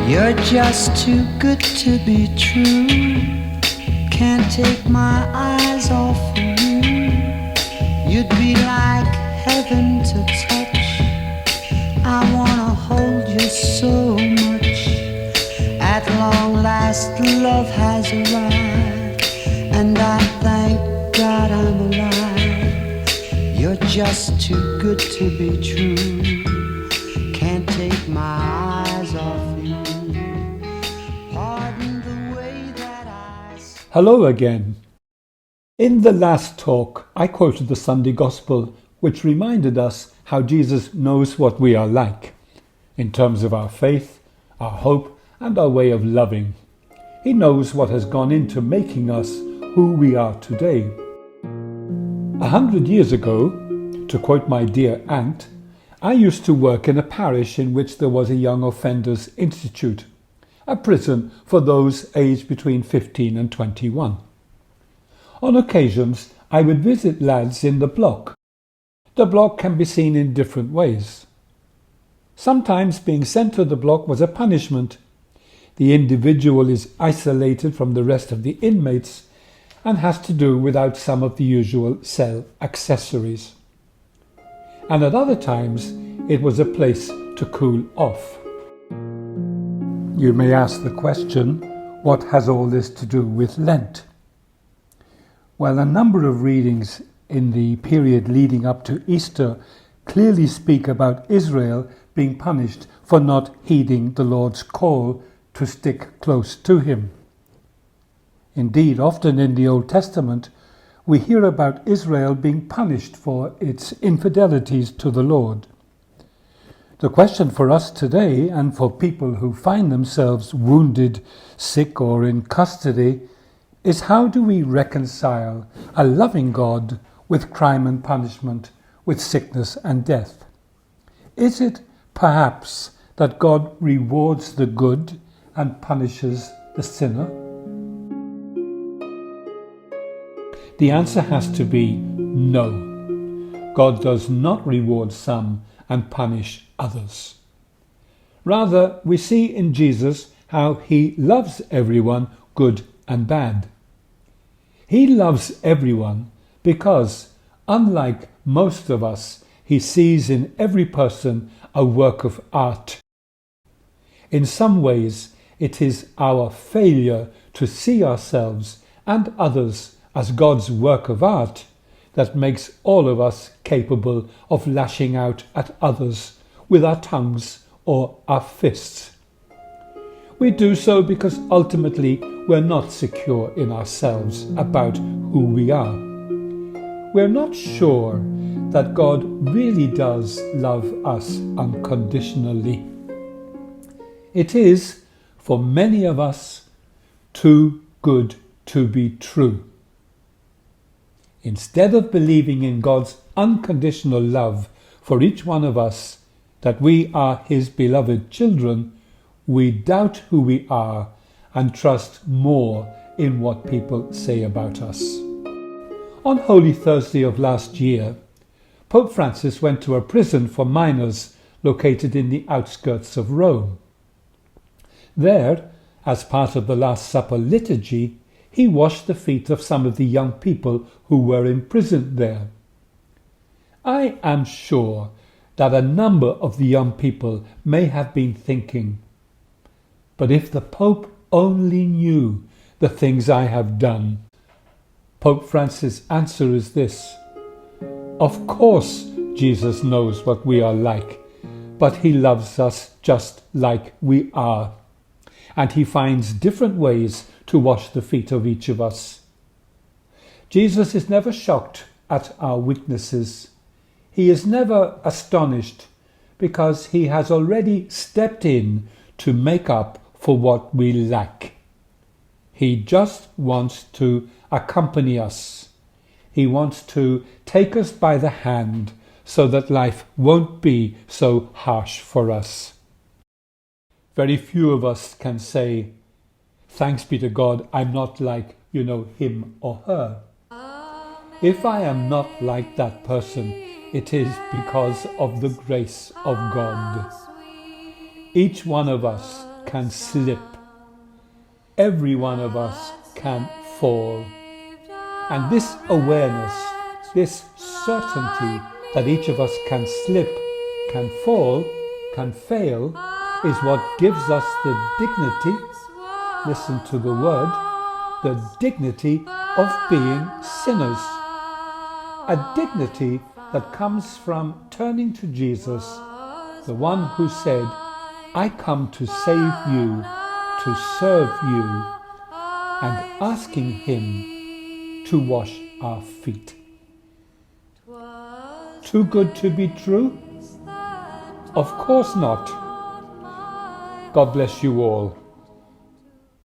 You're just too good to be true. Can't take my eyes off of you. You'd be like heaven to touch. I wanna hold you so much. At long last love has arrived, and I thank God I'm alive. You're just too good to be true. Can't take my eyes off you. Pardon the way that I... Hello again. In the last talk, I quoted the Sunday Gospel, which reminded us how Jesus knows what we are like, in terms of our faith, our hope, and our way of loving. He knows what has gone into making us who we are today. 100 years ago, to quote my dear aunt, I used to work in a parish in which there was a young offenders institute, a prison for those aged between 15 and 21. On occasions, I would visit lads in the block. The block can be seen in different ways. Sometimes being sent to the block was a punishment. The individual is isolated from the rest of the inmates and has to do without some of the usual cell accessories. And at other times, it was a place to cool off. You may ask the question, what has all this to do with Lent? Well, a number of readings in the period leading up to Easter clearly speak about Israel being punished for not heeding the Lord's call to stick close to him. Indeed, often in the Old Testament, we hear about Israel being punished for its infidelities to the Lord. The question for us today, and for people who find themselves wounded, sick, or in custody, is how do we reconcile a loving God with crime and punishment, with sickness and death? Is it perhaps that God rewards the good and punishes the sinner? The answer has to be no. God does not reward some and punish others. Rather, we see in Jesus how he loves everyone, good and bad. He loves everyone because, unlike most of us, he sees in every person a work of art. In some ways, it is our failure to see ourselves and others as God's work of art that makes all of us capable of lashing out at others with our tongues or our fists. We do so because ultimately we're not secure in ourselves about who we are. We're not sure that God really does love us unconditionally. It is, for many of us, too good to be true. Instead of believing in God's unconditional love for each one of us, that we are his beloved children, we doubt who we are and trust more in what people say about us. On Holy Thursday of last year, Pope Francis went to a prison for minors located in the outskirts of Rome. There, as part of the Last Supper liturgy, he washed the feet of some of the young people who were imprisoned there. I am sure that a number of the young people may have been thinking, but if the Pope only knew the things I have done. Pope Francis' answer is this: of course Jesus knows what we are like, but he loves us just like we are, and he finds different ways to wash the feet of each of us. Jesus is never shocked at our weaknesses. He is never astonished because he has already stepped in to make up for what we lack. He just wants to accompany us. He wants to take us by the hand so that life won't be so harsh for us. Very few of us can say, thanks be to God, I'm not like, him or her. If I am not like that person, it is because of the grace of God. Each one of us can slip. Every one of us can fall. And this awareness, this certainty that each of us can slip, can fall, can fail, is what gives us the dignity, listen to the word, the dignity of being sinners. A dignity that comes from turning to Jesus, the one who said, I come to save you, to serve you, and asking him to wash our feet. Too good to be true? Of course not. God bless you all.